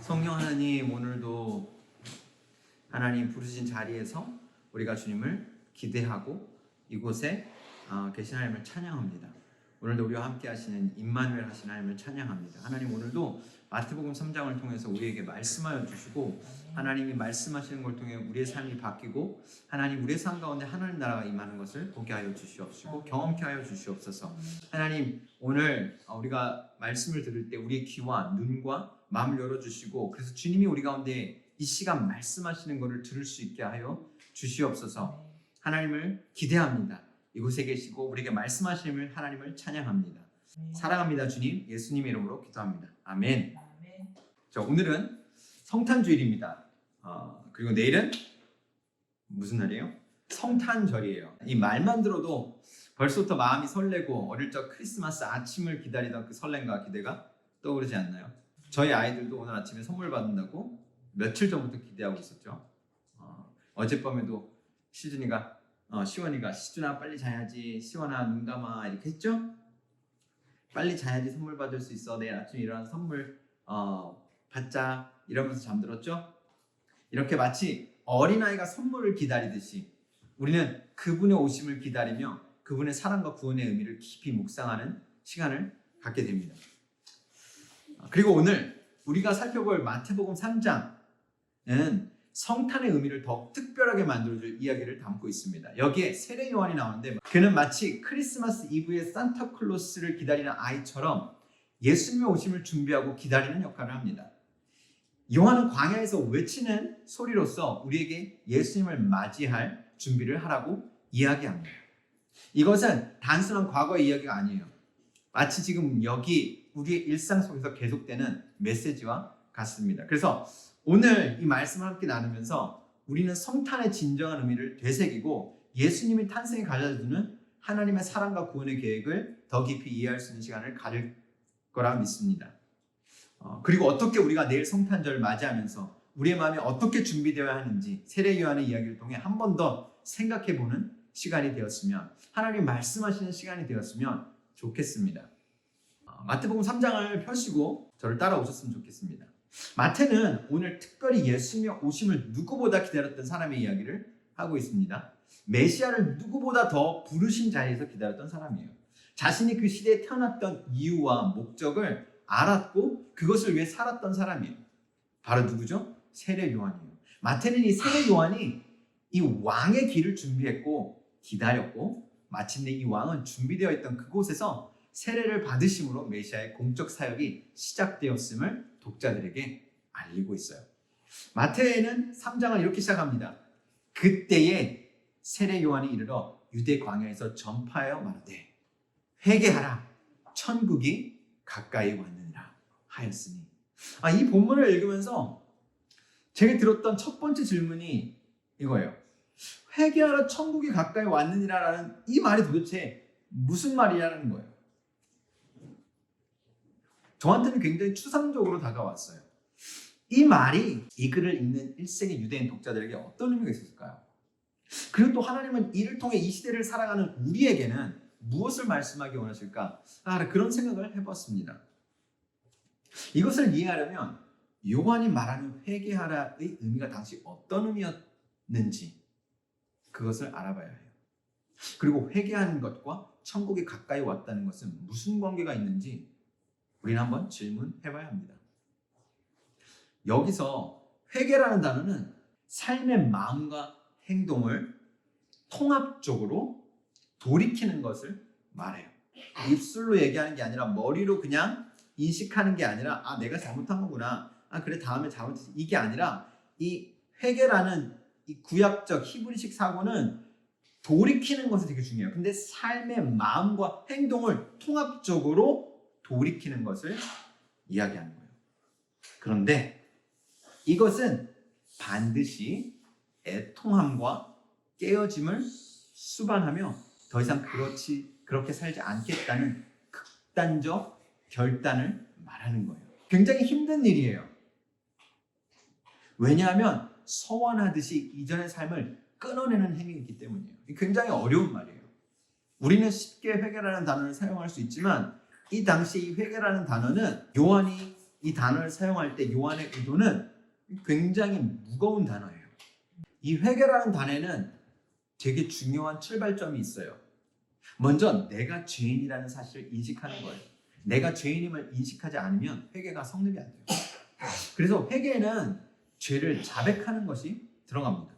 성령 하나님, 오늘도 하나님 부르신 자리에서 우리가 주님을 기대하고 이곳에 계신 하나님을 찬양합니다. 오늘도 우리와 함께 하시는 임마누엘 하신 하나님을 찬양합니다. 하나님, 오늘도 마태복음 3장을 통해서 우리에게 말씀하여 주시고 하나님이 말씀하시는 걸 통해 우리의 삶이 바뀌고 하나님 우리의 삶 가운데 하나님 나라가 임하는 것을 보게 하여 주시옵시고 경험케 하여 주시옵소서. 하나님, 오늘 우리가 말씀을 들을 때 우리의 귀와 눈과 마음을 열어주시고 그래서 주님이 우리 가운데 이 시간 말씀하시는 것을 들을 수 있게 하여 주시옵소서. 하나님을 기대합니다. 이곳에 계시고 우리에게 말씀하심을 하나님을 찬양합니다. 사랑합니다. 주님, 예수님의 이름으로 기도합니다. 아멘. 자, 오늘은 성탄주일입니다. 그리고 내일은 무슨 날이에요? 성탄절이에요. 이 말만 들어도 벌써부터 마음이 설레고 어릴 적 크리스마스 아침을 기다리던 그 설렘과 기대가 떠오르지 않나요? 저희 아이들도 오늘 아침에 선물 받는다고 며칠 전부터 기대하고 있었죠. 어젯밤에도 시원이가 시준아 빨리 자야지, 시원아 눈 감아 이렇게 했죠. 빨리 자야지 선물 받을 수 있어, 내일 아침에 일어나서 선물 받자 이러면서 잠들었죠. 이렇게 마치 어린아이가 선물을 기다리듯이 우리는 그분의 오심을 기다리며 그분의 사랑과 구원의 의미를 깊이 묵상하는 시간을 갖게 됩니다. 그리고 오늘 우리가 살펴볼 마태복음 3장은 성탄의 의미를 더욱 특별하게 만들어줄 이야기를 담고 있습니다. 여기에 세례 요한이 나오는데 그는 마치 크리스마스 이브의 산타클로스를 기다리는 아이처럼 예수님의 오심을 준비하고 기다리는 역할을 합니다. 요한은 광야에서 외치는 소리로서 우리에게 예수님을 맞이할 준비를 하라고 이야기합니다. 이것은 단순한 과거의 이야기가 아니에요. 마치 지금 여기 우리의 일상 속에서 계속되는 메시지와 같습니다. 그래서 오늘 이 말씀을 함께 나누면서 우리는 성탄의 진정한 의미를 되새기고 예수님이 탄생에 가져다주는 하나님의 사랑과 구원의 계획을 더 깊이 이해할 수 있는 시간을 가질 거라 믿습니다. 그리고 어떻게 우리가 내일 성탄절을 맞이하면서 우리의 마음이 어떻게 준비되어야 하는지 세례 요한의 이야기를 통해 한 번 더 생각해보는 시간이 되었으면, 하나님 말씀하시는 시간이 되었으면 좋겠습니다. 마태복음 3장을 펴시고 저를 따라오셨으면 좋겠습니다. 마태는 오늘 특별히 예수님의 오심을 누구보다 기다렸던 사람의 이야기를 하고 있습니다. 메시아를 누구보다 더 부르신 자리에서 기다렸던 사람이에요. 자신이 그 시대에 태어났던 이유와 목적을 알았고 그것을 위해 살았던 사람이에요. 바로 누구죠? 세례 요한이에요. 마태는 이 세례 요한이 이 왕의 길을 준비했고 기다렸고 마침내 이 왕은 준비되어 있던 그곳에서 세례를 받으심으로 메시아의 공적 사역이 시작되었음을 독자들에게 알리고 있어요. 마태는 3장을 이렇게 시작합니다. 그때에 세례 요한이 이르러 유대 광야에서 전파하여 말하되 회개하라, 천국이 가까이 왔느니라 하였으니. 이 본문을 읽으면서 제가 들었던 첫 번째 질문이 이거예요. 회개하라, 천국이 가까이 왔느니라 라는 이 말이 도대체 무슨 말이냐는 거예요. 저한테는 굉장히 추상적으로 다가왔어요. 이 말이 이 글을 읽는 1세기 유대인 독자들에게 어떤 의미가 있었을까요? 그리고 또 하나님은 이를 통해 이 시대를 살아가는 우리에게는 무엇을 말씀하기 원하실까? 그런 생각을 해봤습니다. 이것을 이해하려면 요한이 말하는 회개하라의 의미가 당시 어떤 의미였는지 그것을 알아봐야 해요. 그리고 회개하는 것과 천국이 가까이 왔다는 것은 무슨 관계가 있는지 우리는 한번 질문해봐야 합니다. 여기서 회개라는 단어는 삶의 마음과 행동을 통합적으로 돌이키는 것을 말해요. 입술로 얘기하는 게 아니라 머리로 그냥 인식하는 게 아니라 내가 잘못한 거구나, 그래 다음에 잘못했지, 이게 아니라 이 회개라는 이 구약적 히브리식 사고는 돌이키는 것이 되게 중요해요. 근데 삶의 마음과 행동을 통합적으로 돌이키는 것을 이야기하는 거예요. 그런데 이것은 반드시 애통함과 깨어짐을 수반하며 더 이상 그렇게 살지 않겠다는 극단적 결단을 말하는 거예요. 굉장히 힘든 일이에요. 왜냐하면 서원하듯이 이전의 삶을 끊어내는 행위이기 때문이에요. 굉장히 어려운 말이에요. 우리는 쉽게 회개라는 단어를 사용할 수 있지만 이 당시 이 회개라는 단어는 요한이 이 단어를 사용할 때 요한의 의도는 굉장히 무거운 단어예요. 이 회개라는 단어에는 되게 중요한 출발점이 있어요. 먼저 내가 죄인이라는 사실을 인식하는 거예요. 내가 죄인임을 인식하지 않으면 회개가 성립이 안 돼요. 그래서 회개에는 죄를 자백하는 것이 들어갑니다.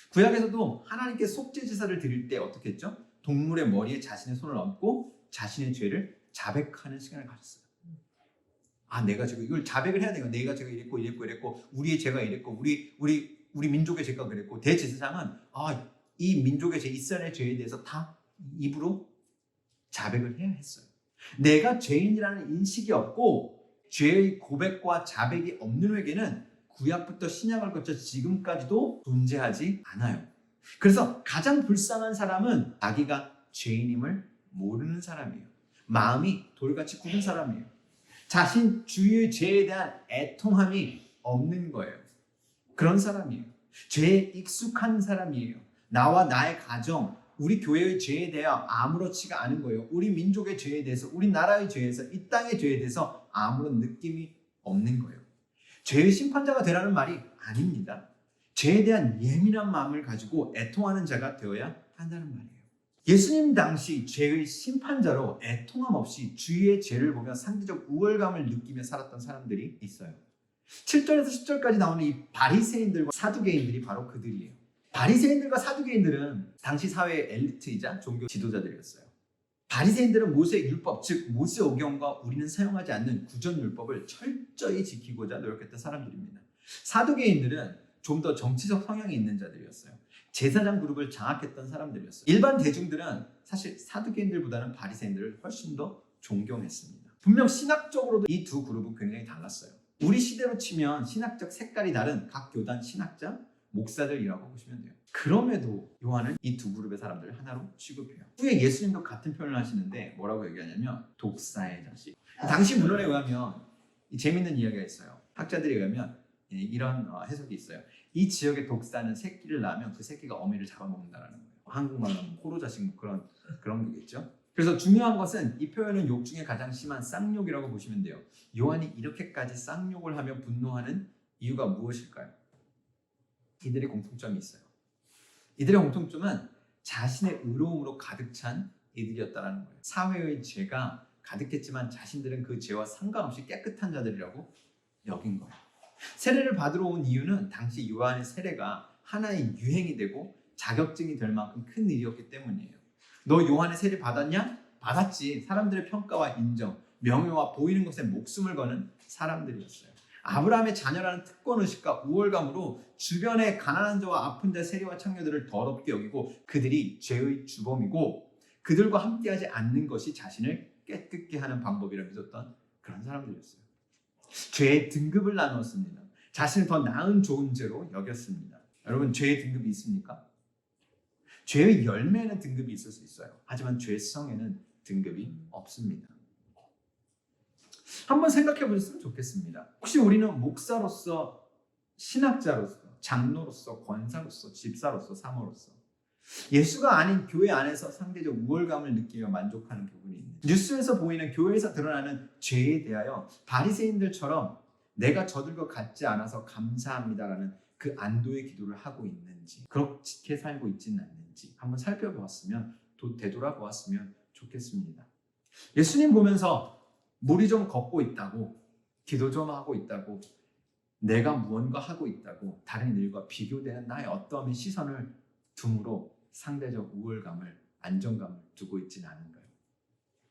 구약에서도 하나님께 속죄 제사를 드릴 때 어떻게 했죠? 동물의 머리에 자신의 손을 얹고 자신의 죄를 자백하는 시간을 가졌어요. 내가 지금 이걸 자백을 해야 돼요. 내가 제가 이랬고 우리의 죄가 이랬고 우리 민족의 죄가 그랬고 대제사장은 이 민족의 죄, 이스라엘의 죄에 대해서 다 입으로 자백을 해야 했어요. 내가 죄인이라는 인식이 없고 죄의 고백과 자백이 없는 회개는 구약부터 신약을 거쳐 지금까지도 존재하지 않아요. 그래서 가장 불쌍한 사람은 자기가 죄인임을 모르는 사람이에요. 마음이 돌같이 굳은 사람이에요. 자신 주의 죄에 대한 애통함이 없는 거예요. 그런 사람이에요. 죄에 익숙한 사람이에요. 나와 나의 가정, 우리 교회의 죄에 대해 아무렇지가 않은 거예요. 우리 민족의 죄에 대해서, 우리 나라의 죄에서, 이 땅의 죄에 대해서 아무런 느낌이 없는 거예요. 죄의 심판자가 되라는 말이 아닙니다. 죄에 대한 예민한 마음을 가지고 애통하는 자가 되어야 한다는 말이에요. 예수님 당시 죄의 심판자로 애통함 없이 주의 죄를 보며 상대적 우월감을 느끼며 살았던 사람들이 있어요. 7절에서 10절까지 나오는 이 바리새인들과 사두개인들이 바로 그들이에요. 바리새인들과 사두개인들은 당시 사회의 엘리트이자 종교 지도자들이었어요. 바리새인들은 모세의 율법, 즉 모세 오경과 우리는 사용하지 않는 구전 율법을 철저히 지키고자 노력했던 사람들입니다. 사두개인들은 좀 더 정치적 성향이 있는 자들이었어요. 제사장 그룹을 장악했던 사람들이었어요. 일반 대중들은 사실 사두개인들보다는 바리새인들을 훨씬 더 존경했습니다. 분명 신학적으로도 이 두 그룹은 굉장히 달랐어요. 우리 시대로 치면 신학적 색깔이 다른 각 교단 신학자, 목사들이라고 보시면 돼요. 그럼에도 요한은 이 두 그룹의 사람들을 하나로 취급해요. 후에 예수님도 같은 표현을 하시는데 뭐라고 얘기하냐면 독사의 자식. 당시 문헌에 의하면 재밌는 이야기가 있어요. 학자들에 의하면 이런 해석이 있어요. 이 지역의 독사는 새끼를 낳으면 그 새끼가 어미를 잡아먹는다는 거예요. 한국말로 하면 호로자식 그런 거겠죠. 그래서 중요한 것은 이 표현은 욕 중에 가장 심한 쌍욕이라고 보시면 돼요. 요한이 이렇게까지 쌍욕을 하며 분노하는 이유가 무엇일까요? 이들의 공통점이 있어요. 이들의 공통점은 자신의 의로움으로 가득 찬 이들이었다는 거예요. 사회의 죄가 가득했지만 자신들은 그 죄와 상관없이 깨끗한 자들이라고 여긴 거예요. 세례를 받으러 온 이유는 당시 요한의 세례가 하나의 유행이 되고 자격증이 될 만큼 큰 일이었기 때문이에요. 너 요한의 세례 받았냐? 받았지. 사람들의 평가와 인정, 명예와 보이는 것에 목숨을 거는 사람들이었어요. 아브라함의 자녀라는 특권의식과 우월감으로 주변의 가난한 자와 아픈 자, 세리와 창녀들을 더럽게 여기고 그들이 죄의 주범이고 그들과 함께하지 않는 것이 자신을 깨끗게 하는 방법이라 믿었던 그런 사람들이었어요. 죄의 등급을 나누었습니다. 자신을 더 나은 좋은 죄로 여겼습니다. 여러분, 죄의 등급이 있습니까? 죄의 열매에는 등급이 있을 수 있어요. 하지만 죄성에는 등급이 없습니다. 한번 생각해 보셨으면 좋겠습니다. 혹시 우리는 목사로서, 신학자로서, 장로로서, 권사로서, 집사로서, 사모로서 예수가 아닌 교회 안에서 상대적 우월감을 느끼며 만족하는 부분이 있는지, 뉴스에서 보이는 교회에서 드러나는 죄에 대하여 바리새인들처럼 내가 저들과 같지 않아서 감사합니다라는 그 안도의 기도를 하고 있는지, 그렇게 살고 있지는 않는지 한번 살펴보았으면, 되돌아보았으면 좋겠습니다. 예수님 보면서 물이 좀 걷고 있다고, 기도 좀 하고 있다고, 내가 무언가 하고 있다고 다른 이들과 비교되는 나의 어떠한 시선을 둠으로 상대적 우월감을, 안정감을 두고 있지는 않은가요?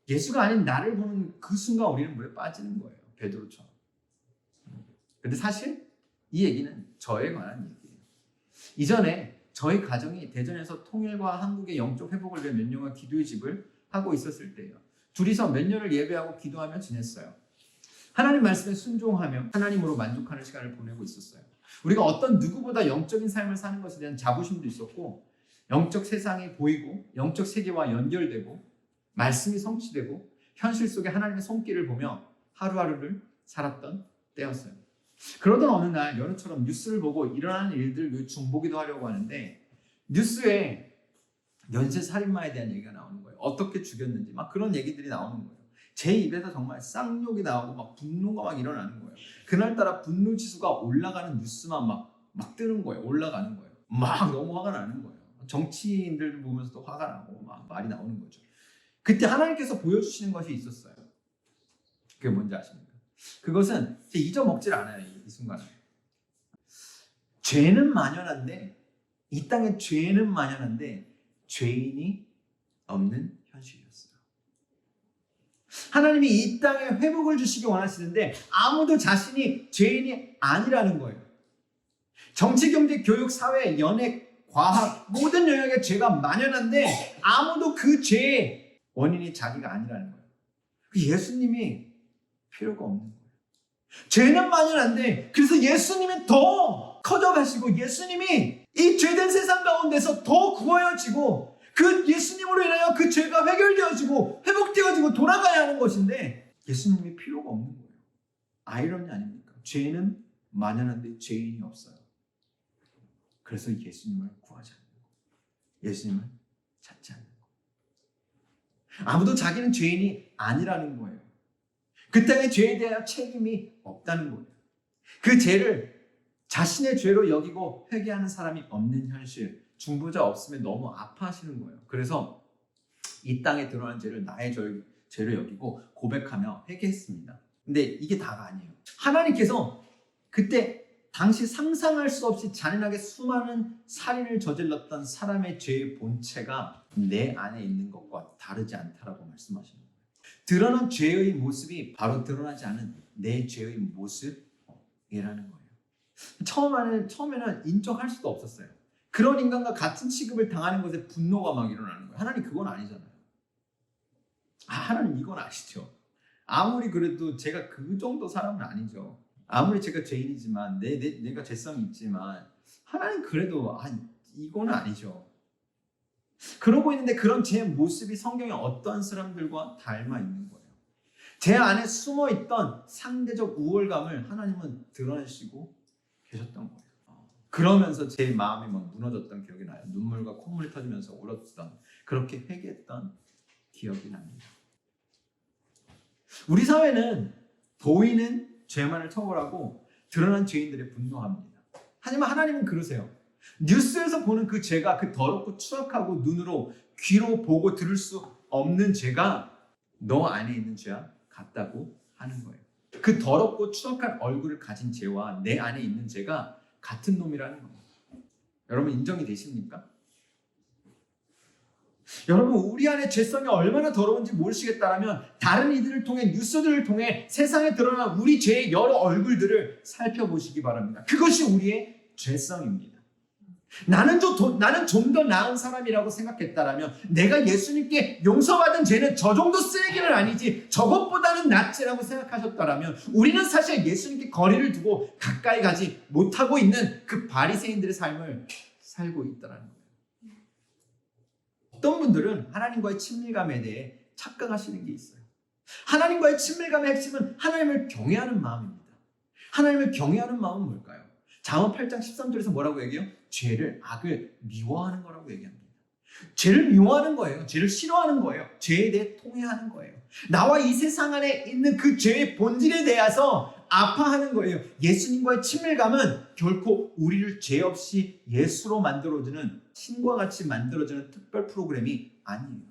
예수가 아닌 나를 보는 그 순간 우리는 물에 빠지는 거예요. 베드로처럼. 근데 사실 이 얘기는 저에 관한 얘기예요. 이전에 저희 가정이 대전에서 통일과 한국의 영적 회복을 위해 몇 년간 기도의 집을 하고 있었을 때예요. 둘이서 몇 년을 예배하고 기도하며 지냈어요. 하나님 말씀에 순종하며 하나님으로 만족하는 시간을 보내고 있었어요. 우리가 어떤 누구보다 영적인 삶을 사는 것에 대한 자부심도 있었고, 영적 세상이 보이고 영적 세계와 연결되고 말씀이 성취되고 현실 속에 하나님의 손길을 보며 하루하루를 살았던 때였어요. 그러던 어느 날 여러처럼 뉴스를 보고 일어나는 일들을 중보기도 하려고 하는데 뉴스에 연쇄살인마에 대한 얘기가 나오는 거예요. 어떻게 죽였는지 막 그런 얘기들이 나오는 거예요. 제 입에서 정말 쌍욕이 나오고 막 분노가 막 일어나는 거예요. 그날따라 분노 지수가 올라가는 뉴스만 막 뜨는 거예요. 올라가는 거예요. 막 너무 화가 나는 거예요. 정치인들 보면서도 화가 나고 막 말이 나오는 거죠. 그때 하나님께서 보여주시는 것이 있었어요. 그게 뭔지 아십니까? 그것은 잊어먹질 않아요. 이 순간은. 죄는 만연한데, 이 땅에 죄는 만연한데 죄인이 없는 현실이었어요. 하나님이 이 땅에 회복을 주시기 원하시는데 아무도 자신이 죄인이 아니라는 거예요. 정치, 경제, 교육, 사회, 연애, 과학 모든 영역에 죄가 만연한데 아무도 그 죄의 원인이 자기가 아니라는 거예요. 예수님이 필요가 없는 거예요. 죄는 만연한데 그래서 예수님이 더 커져가시고 예수님이 이 죄된 세상 가운데서 더 구하여지고 그 예수님으로 인하여 그 죄가 해결되어지고 회복되어지고 돌아가야 하는 것인데 예수님이 필요가 없는 거예요. 아이러니 아닙니까? 죄는 만연한데 죄인이 없어요. 그래서 예수님을 구하지 않는 거예요. 예수님을 찾지 않는 거예요. 아무도 자기는 죄인이 아니라는 거예요. 그 땅의 죄에 대한 책임이 없다는 거예요. 그 죄를 자신의 죄로 여기고 회개하는 사람이 없는 현실, 중보자 없으면 너무 아파하시는 거예요. 그래서 이 땅에 드러난 죄를 나의 죄로 여기고 고백하며 회개했습니다. 근데 이게 다가 아니에요. 하나님께서 그때 당시 상상할 수 없이 잔인하게 수많은 살인을 저질렀던 사람의 죄의 본체가 내 안에 있는 것과 다르지 않다라고 말씀하시는 거예요. 드러난 죄의 모습이 바로 드러나지 않은 내 죄의 모습이라는 거예요. 처음에는 인정할 수도 없었어요. 그런 인간과 같은 취급을 당하는 것에 분노가 막 일어나는 거예요. 하나님 그건 아니잖아요. 하나님 이건 아시죠? 아무리 그래도 제가 그 정도 사람은 아니죠. 아무리 제가 죄인이지만 내가 죄성이 있지만 하나님 그래도 이거는 아니죠. 그러고 있는데 그런 제 모습이 성경에 어떠한 사람들과 닮아 있는 거예요. 제 안에 숨어있던 상대적 우월감을 하나님은 드러내시고 계셨던 거예요. 그러면서 제 마음이 막 무너졌던 기억이 나요. 눈물과 콧물이 터지면서 울었던, 그렇게 회개했던 기억이 납니다. 우리 사회는 보이는 죄만을 처벌하고 드러난 죄인들에 분노합니다. 하지만 하나님은 그러세요. 뉴스에서 보는 그 죄가, 그 더럽고 추악하고 눈으로 귀로 보고 들을 수 없는 죄가 너 안에 있는 죄와 같다고 하는 거예요. 그 더럽고 추악한 얼굴을 가진 죄와 내 안에 있는 죄가 같은 놈이라는 거예요. 여러분 인정이 되십니까? 여러분 우리 안에 죄성이 얼마나 더러운지 모르시겠다라면 다른 이들을 통해, 뉴스들을 통해 세상에 드러난 우리 죄의 여러 얼굴들을 살펴보시기 바랍니다. 그것이 우리의 죄성입니다. 나는 좀 더 나은 사람이라고 생각했다라면, 내가 예수님께 용서받은 죄는 저 정도 쓰레기는 아니지 저것보다는 낫지라고 생각하셨다라면 우리는 사실 예수님께 거리를 두고 가까이 가지 못하고 있는 그 바리새인들의 삶을 살고 있다는 거예요. 어떤 분들은 하나님과의 친밀감에 대해 착각하시는 게 있어요. 하나님과의 친밀감의 핵심은 하나님을 경외하는 마음입니다. 하나님을 경외하는 마음은 뭘까요? 잠언 8장 13절에서 뭐라고 얘기해요? 죄를, 악을 미워하는 거라고 얘기합니다. 죄를 미워하는 거예요. 죄를 싫어하는 거예요. 죄에 대해 통회하는 거예요. 나와 이 세상 안에 있는 그 죄의 본질에 대해서 아파하는 거예요. 예수님과의 친밀감은 결코 우리를 죄 없이 예수로 만들어주는, 신과 같이 만들어주는 특별 프로그램이 아니에요.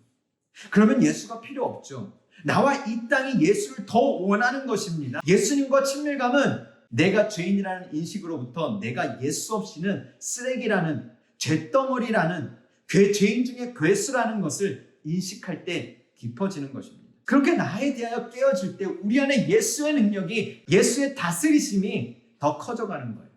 그러면 예수가 필요 없죠. 나와 이 땅이 예수를 더 원하는 것입니다. 예수님과 친밀감은 내가 죄인이라는 인식으로부터 내가 예수 없이는 쓰레기라는, 죄덩어리라는, 죄인 중에 괴수라는 것을 인식할 때 깊어지는 것입니다. 그렇게 나에 대하여 깨어질 때 우리 안에 예수의 능력이, 예수의 다스리심이 더 커져가는 거예요.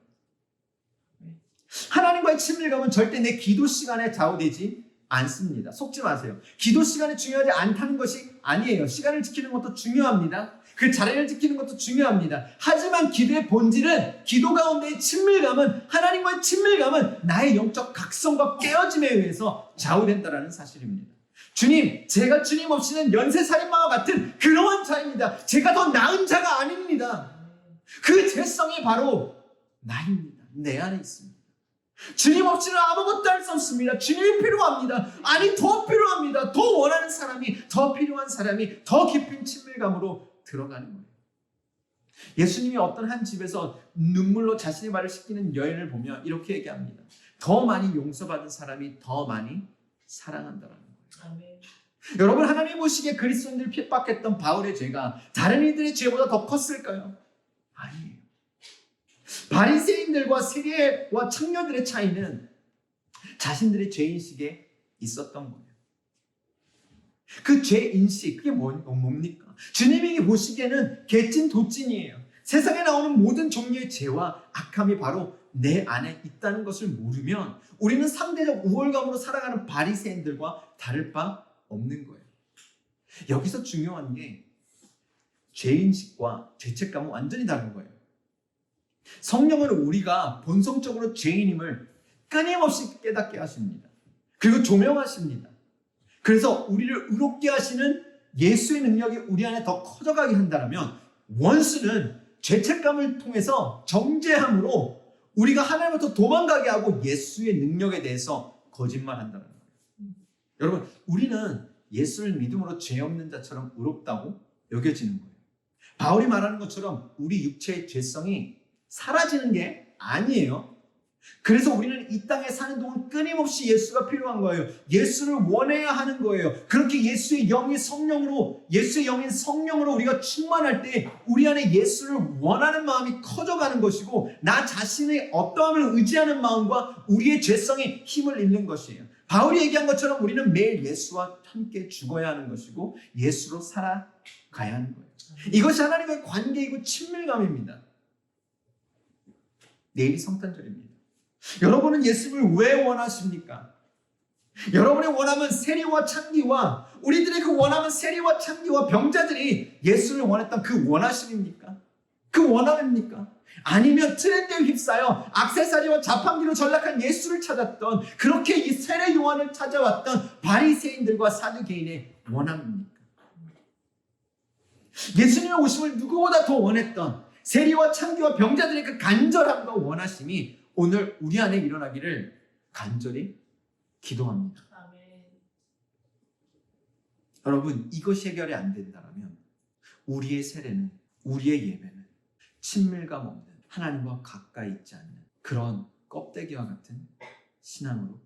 하나님과의 친밀감은 절대 내 기도 시간에 좌우되지 않습니다. 속지 마세요. 기도 시간이 중요하지 않다는 것이 아니에요. 시간을 지키는 것도 중요합니다. 그 자리를 지키는 것도 중요합니다. 하지만 기도의 본질은, 기도 가운데의 친밀감은, 하나님과의 친밀감은 나의 영적 각성과 깨어짐에 의해서 좌우된다는 사실입니다. 주님, 제가 주님 없이는 연쇄살인마와 같은 그러한 자입니다. 제가 더 나은 자가 아닙니다. 그 죄성이 바로 나입니다. 내 안에 있습니다. 주님 없이는 아무것도 할 수 없습니다. 주님이 필요합니다. 아니 더 필요합니다. 더 원하는 사람이, 더 필요한 사람이 더 깊은 친밀감으로 들어가는 거예요. 예수님이 어떤 한 집에서 눈물로 자신의 발을 씻기는 여인을 보며 이렇게 얘기합니다. 더 많이 용서받은 사람이 더 많이 사랑한다라는 거예요. 아멘. 여러분, 하나님 보시기에 그리스도인들을 핍박했던 바울의 죄가 다른 이들의 죄보다 더 컸을까요? 아니에요. 바리새인들과 세리와 청년들의 차이는 자신들의 죄인식에 있었던 거예요. 그 죄인식, 그게 뭡니까? 주님이 보시기에는 개찐 도찐이에요. 세상에 나오는 모든 종류의 죄와 악함이 바로 내 안에 있다는 것을 모르면 우리는 상대적 우월감으로 살아가는 바리새인들과 다를 바 없는 거예요. 여기서 중요한 게 죄인식과 죄책감은 완전히 다른 거예요. 성령은 우리가 본성적으로 죄인임을 끊임없이 깨닫게 하십니다. 그리고 조명하십니다. 그래서 우리를 의롭게 하시는 예수의 능력이 우리 안에 더 커져가게 한다면 원수는 죄책감을 통해서 정죄함으로 우리가 하나님으로부터 도망가게 하고 예수의 능력에 대해서 거짓말한다는 거예요. 여러분, 우리는 예수를 믿음으로 죄 없는 자처럼 의롭다고 여겨지는 거예요. 바울이 말하는 것처럼 우리 육체의 죄성이 사라지는 게 아니에요. 그래서 우리는 이 땅에 사는 동안 끊임없이 예수가 필요한 거예요. 예수를 원해야 하는 거예요. 그렇게 예수의 영이 성령으로, 예수의 영인 성령으로 우리가 충만할 때 우리 안에 예수를 원하는 마음이 커져가는 것이고, 나 자신의 어떠함을 의지하는 마음과 우리의 죄성에 힘을 잃는 것이에요. 바울이 얘기한 것처럼 우리는 매일 예수와 함께 죽어야 하는 것이고 예수로 살아가야 하는 거예요. 이것이 하나님과의 관계이고 친밀감입니다. 내일이 성탄절입니다. 여러분은 예수를 왜 원하십니까? 여러분의 원함은 세리와 창기와 우리들의 그 원함은 세리와 창기와 병자들이 예수를 원했던 그 원하심입니까? 그 원함입니까? 아니면 트렌드에 휩싸여 액세서리와 자판기로 전락한 예수를 찾았던, 그렇게 이 세례 요한을 찾아왔던 바리새인들과 사두개인의 원함입니까? 예수님의 오심을 누구보다 더 원했던 세리와 창기와 병자들의 그 간절함과 원하심이 오늘 우리 안에 일어나기를 간절히 기도합니다. 아멘. 여러분, 이것이 해결이 안 된다면 우리의 세례는, 우리의 예배는 친밀감 없는, 하나님과 가까이 있지 않는 그런 껍데기와 같은 신앙으로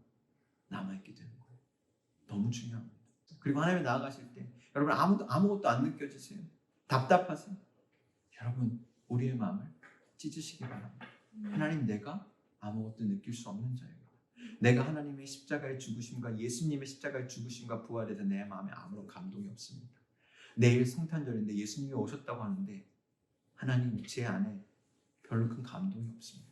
남아있게 되는 거예요. 너무 중요합니다. 그리고 하나님에 나아가실 때 여러분 아무것도 안 느껴지세요? 답답하세요? 여러분, 우리의 마음을 찢으시기 바랍니다. 하나님, 내가 아무것도 느낄 수 없는 자예요. 내가 하나님의 십자가의 죽으심과 예수님의 십자가의 죽으심과 부활에 대해서 내 마음에 아무런 감동이 없습니다. 내일 성탄절인데 예수님이 오셨다고 하는데 하나님, 제 안에 별로 큰 감동이 없습니다.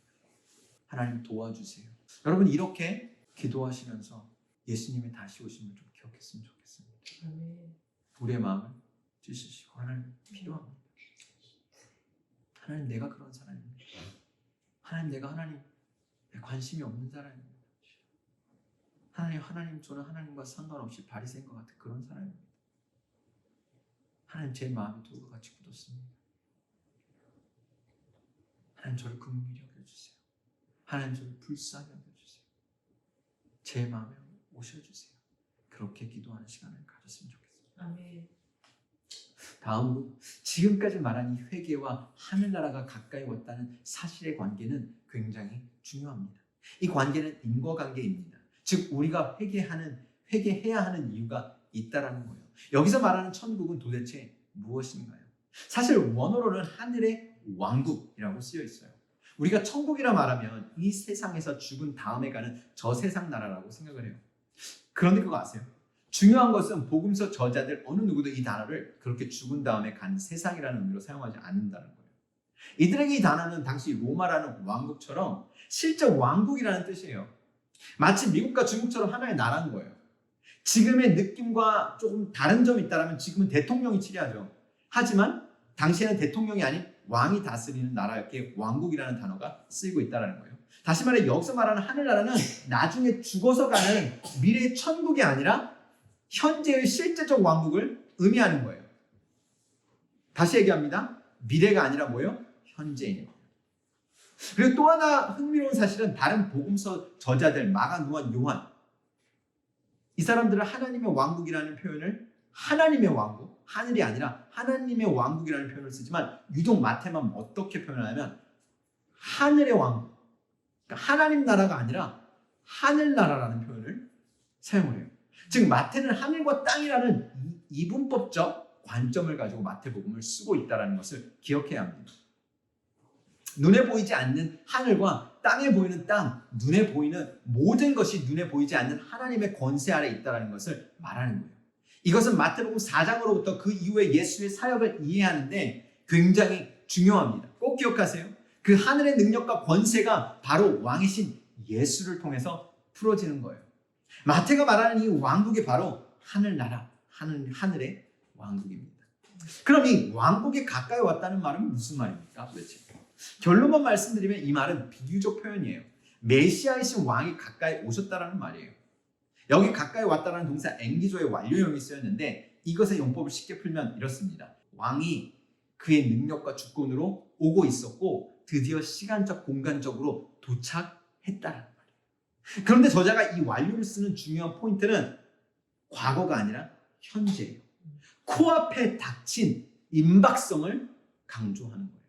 하나님 도와주세요. 여러분, 이렇게 기도하시면서 예수님의 다시 오심을 좀 기억했으면 좋겠습니다. 아멘. 우리의 마음을 찢으시고, 하나님 필요합니다. 하나님, 내가 그런 사람입니다. 하나님, 내가 하나님에 관심이 없는 사람입니다. 하나님, 저는 하나님과 상관없이 바리새인과 같은 그런 사람입니다. 하나님, 제 마음이 돌과 같이 굳었습니다. 하나님, 저를 긍휼히 여겨주세요. 하나님, 저를 불쌍히 여겨주세요. 제 마음에 오셔주세요. 그렇게 기도하는 시간을 가졌으면 좋겠습니다. 아멘. 다음으로 지금까지 말한 이 회개와 하늘나라가 가까이 왔다는 사실의 관계는 굉장히 중요합니다. 이 관계는 인과관계입니다. 즉 우리가 회개해야 하는 이유가 있다라는 거예요. 여기서 말하는 천국은 도대체 무엇인가요? 사실 원어로는 하늘의 왕국이라고 쓰여 있어요. 우리가 천국이라 말하면 이 세상에서 죽은 다음에 가는 저 세상 나라라고 생각을 해요. 그런데 그거 아세요? 중요한 것은 복음서 저자들 어느 누구도 이 단어를 그렇게 죽은 다음에 간 세상이라는 의미로 사용하지 않는다는 거예요. 이들에게 이 단어는 당시 로마라는 왕국처럼 실제 왕국이라는 뜻이에요. 마치 미국과 중국처럼 하나의 나라인 거예요. 지금의 느낌과 조금 다른 점이 있다면 지금은 대통령이 치리하죠. 하지만 당시에는 대통령이 아닌 왕이 다스리는 나라였기에 왕국이라는 단어가 쓰이고 있다는 거예요. 다시 말해 여기서 말하는 하늘나라는 나중에 죽어서 가는 미래의 천국이 아니라 현재의 실제적 왕국을 의미하는 거예요. 다시 얘기합니다. 미래가 아니라 뭐예요? 현재입니다. 그리고 또 하나 흥미로운 사실은 다른 복음서 저자들 마가, 누가, 요한 이 사람들은 하나님의 왕국이라는 표현을 하나님의 왕국, 하늘이 아니라 하나님의 왕국이라는 표현을 쓰지만 유독 마태만 어떻게 표현하냐면 하늘의 왕국, 그러니까 하나님 나라가 아니라 하늘나라라는 표현을 사용을 해요. 즉 마태는 하늘과 땅이라는 이분법적 관점을 가지고 마태복음을 쓰고 있다는 것을 기억해야 합니다. 눈에 보이지 않는 하늘과 땅에 보이는 땅, 눈에 보이는 모든 것이 눈에 보이지 않는 하나님의 권세 아래 있다는 것을 말하는 거예요. 이것은 마태복음 4장으로부터 그 이후에 예수의 사역을 이해하는데 굉장히 중요합니다. 꼭 기억하세요. 그 하늘의 능력과 권세가 바로 왕이신 예수를 통해서 풀어지는 거예요. 마태가 말하는 이 왕국이 바로 하늘나라, 하늘의 왕국입니다. 그럼 이 왕국이 가까이 왔다는 말은 무슨 말입니까? 도대체? 결론만 말씀드리면 이 말은 비유적 표현이에요. 메시아이신 왕이 가까이 오셨다라는 말이에요. 여기 가까이 왔다라는 동사 앵기조의 완료형이 쓰였는데 이것의 용법을 쉽게 풀면 이렇습니다. 왕이 그의 능력과 주권으로 오고 있었고 드디어 시간적 공간적으로 도착했다라는 말이에요. 그런데 저자가 이 완료를 쓰는 중요한 포인트는 과거가 아니라 현재예요. 코앞에 닥친 임박성을 강조하는 거예요.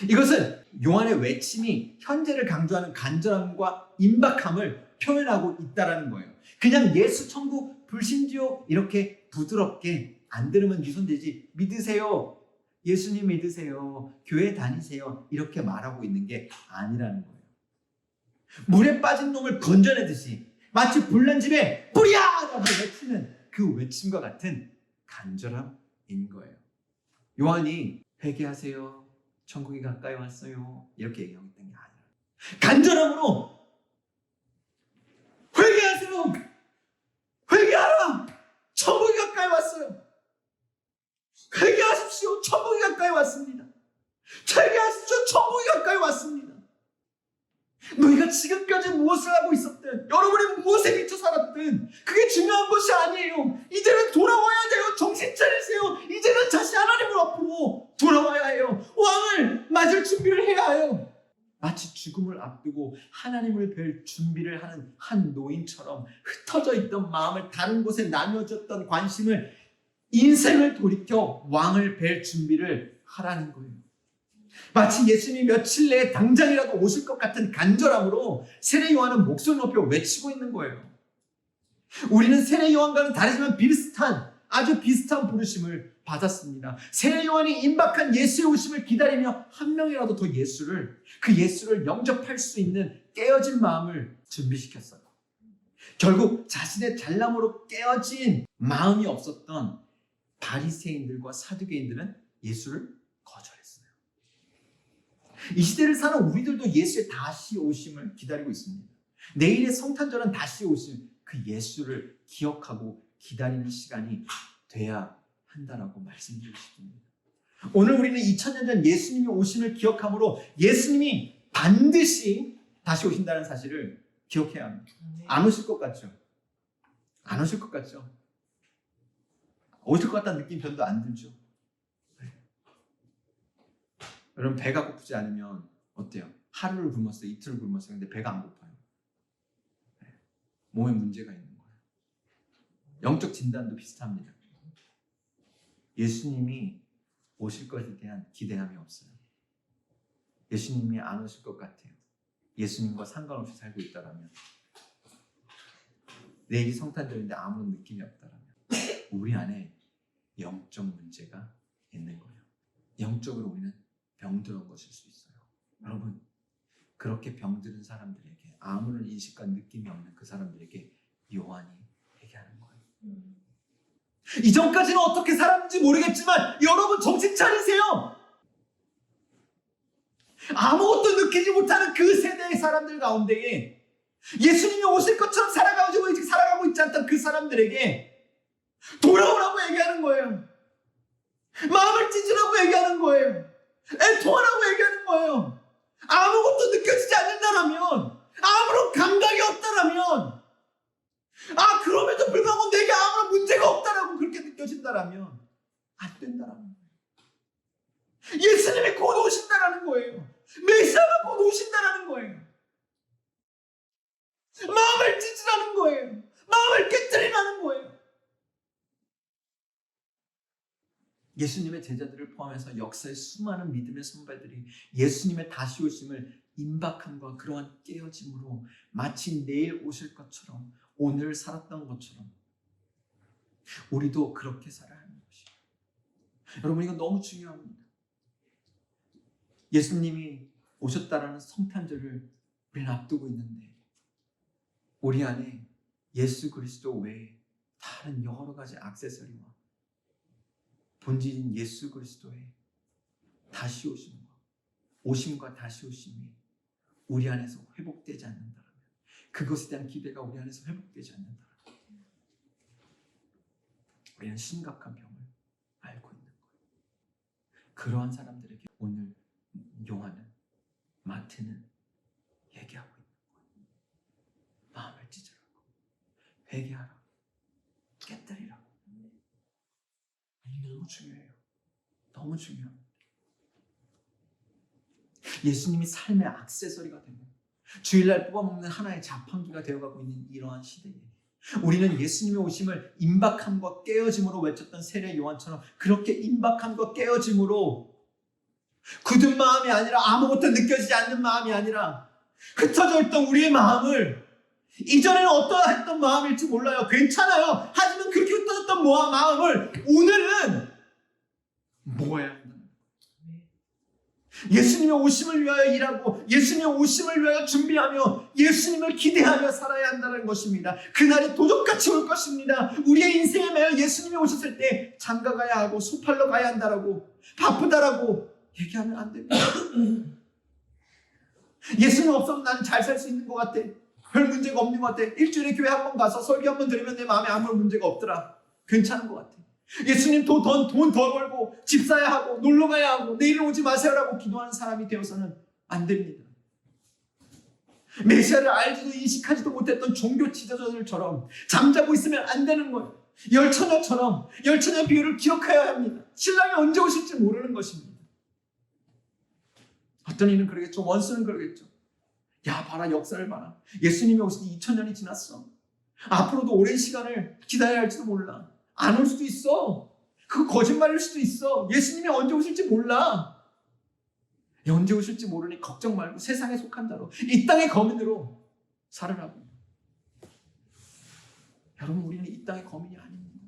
이것은 요한의 외침이 현재를 강조하는 간절함과 임박함을 표현하고 있다는 거예요. 그냥 예수 천국 불신지요 이렇게 부드럽게 안 들으면 유선되지 믿으세요. 예수님 믿으세요. 교회 다니세요. 이렇게 말하고 있는 게 아니라는 거예요. 물에 빠진 놈을 건져내듯이 마치 불난 집에 뿌리야! 라고 외치는 그 외침과 같은 간절함인 거예요. 요한이 회개하세요. 천국이 가까이 왔어요. 이렇게 얘기하고 있던 게 아니라 간절함으로 회개하세요. 회개하라. 천국이 가까이 왔어요. 회개하십시오. 천국이 가까이 왔습니다. 회개하십시오. 천국이 가까이 왔습니다. 너희가 지금까지 무엇을 하고 있었든 여러분이 무엇에 미쳐 살았든 그게 중요한 것이 아니에요. 이제는 돌아와야 돼요. 정신 차리세요. 이제는 다시 하나님 앞으로 돌아와야 해요. 왕을 맞을 준비를 해야 해요. 마치 죽음을 앞두고 하나님을 뵐 준비를 하는 한 노인처럼 흩어져 있던 마음을 다른 곳에 나뉘어졌던 관심을 인생을 돌이켜 왕을 뵐 준비를 하라는 거예요. 마치 예수님이 며칠 내에 당장이라도 오실 것 같은 간절함으로 세례 요한은 목소리 높여 외치고 있는 거예요. 우리는 세례 요한과는 다르지만 아주 비슷한 부르심을 받았습니다. 세례 요한이 임박한 예수의 오심을 기다리며 한 명이라도 더 그 예수를 영접할 수 있는 깨어진 마음을 준비시켰어요. 결국 자신의 잘남으로 깨어진 마음이 없었던 바리새인들과 사두개인들은 예수를 거절했어요. 이 시대를 사는 우리들도 예수의 다시 오심을 기다리고 있습니다. 내일의 성탄절은 다시 오실 그 예수를 기억하고 기다리는 시간이 돼야 한다라고 말씀드리고 싶습니다. 오늘 우리는 2000년 전 예수님이 오심을 기억함으로 예수님이 반드시 다시 오신다는 사실을 기억해야 합니다. 안 오실 것 같죠? 안 오실 것 같죠? 오실 것 같다는 느낌 별로 안 들죠? 여러분 배가 고프지 않으면 어때요? 하루를 굶었어요? 이틀을 굶었어요? 근데 배가 안 고파요. 몸에 문제가 있는 거예요. 영적 진단도 비슷합니다. 예수님이 오실 것에 대한 기대함이 없어요. 예수님이 안 오실 것 같아요. 예수님과 상관없이 살고 있다라면, 내일이 성탄절인데 아무런 느낌이 없다라면 우리 안에 영적 문제가 있는 거예요. 영적으로 우리는 병들은 것일 수 있어요. 여러분, 그렇게 병들은 사람들에게, 아무런 인식과 느낌이 없는 그 사람들에게 요한이 얘기하는 거예요. 이전까지는 어떻게 살았는지 모르겠지만 여러분 정신 차리세요. 아무것도 느끼지 못하는 그 세대의 사람들 가운데에 예수님이 오실 것처럼 살아가고 있지 않던 그 사람들에게 돌아오라고 얘기하는 거예요. 마음을 찢으라고 얘기하는 거예요. 애통하라고 얘기하는 거예요. 아무것도 느껴지지 않는다라면, 아무런 감각이 없다라면, 그럼에도 불구하고 내게 아무런 문제가 없다라고 그렇게 느껴진다라면 안 된다라는 거예요. 예수님이 곧 오신다라는 거예요. 메시아가 곧 오신다라는 거예요. 마음을 찢으라는 거예요. 마음을 깨뜨리라는 거예요. 예수님의 제자들을 포함해서 역사의 수많은 믿음의 선배들이 예수님의 다시 오심을 임박함과 그러한 깨어짐으로 마치 내일 오실 것처럼 오늘 살았던 것처럼 우리도 그렇게 살아야 하는 것이에요. 여러분, 이건 너무 중요합니다. 예수님이 오셨다라는 성탄절을 우리는 앞두고 있는데 우리 안에 예수 그리스도 외에 다른 여러 가지 액세서리와 본질인 예수 그리스도의 다시 오심과 다시 오심이 우리 안에서 회복되지 않는다면, 그것에 대한 기대가 우리 안에서 회복되지 않는다면 우리는 심각한 병을 앓고 있는 거예요. 그러한 사람들에게 오늘 요한은, 마태는 얘기하고 있는 거예요. 마음을 찢으라고, 회개하라고, 깨뜨리라고. 너무 중요해요. 너무 중요합니다. 예수님이 삶의 액세서리가 되고 주일날 뽑아먹는 하나의 자판기가 되어가고 있는 이러한 시대에 우리는 예수님의 오심을 임박함과 깨어짐으로 외쳤던 세례 요한처럼 그렇게 임박함과 깨어짐으로 굳은 마음이 아니라, 아무것도 느껴지지 않는 마음이 아니라 흩어져 있던 우리의 마음을, 이전에는 어떠했던 마음일지 몰라요. 괜찮아요. 하지만 그렇게 흩어졌던 마음을 오늘은 모아야 한다. 예수님의 오심을 위하여 일하고 예수님의 오심을 위하여 준비하며 예수님을 기대하며 살아야 한다는 것입니다. 그날이 도적같이 올 것입니다. 우리의 인생에 매여 예수님이 오셨을 때 장가 가야 하고 소팔로 가야 한다라고, 바쁘다라고 얘기하면 안 됩니다. 예수님 없어도 나는 잘 살 수 있는 것 같아. 별 문제가 없는 것 같아. 일주일에 교회 한 번 가서 설교 한 번 들으면 내 마음에 아무런 문제가 없더라. 괜찮은 것 같아. 예수님 돈 더 벌고 집 사야 하고 놀러 가야 하고 내일 오지 마세요라고 기도하는 사람이 되어서는 안 됩니다. 메시아를 알지도 인식하지도 못했던 종교 지도자들처럼 잠자고 있으면 안 되는 거예요. 열처녀처럼 열처녀 비유를 기억해야 합니다. 신랑이 언제 오실지 모르는 것입니다. 어떤 이는 그러겠죠. 원수는 그러겠죠. 야, 봐라, 역사를 봐라. 예수님이 오신 지 2000년이 지났어. 앞으로도 오랜 시간을 기다려야 할지도 몰라. 안 올 수도 있어. 그거 거짓말일 수도 있어. 예수님이 언제 오실지 몰라. 언제 오실지 모르니 걱정 말고 세상에 속한 자로, 이 땅의 거민으로 살으라고. 여러분, 우리는 이 땅의 거민이 아닙니다.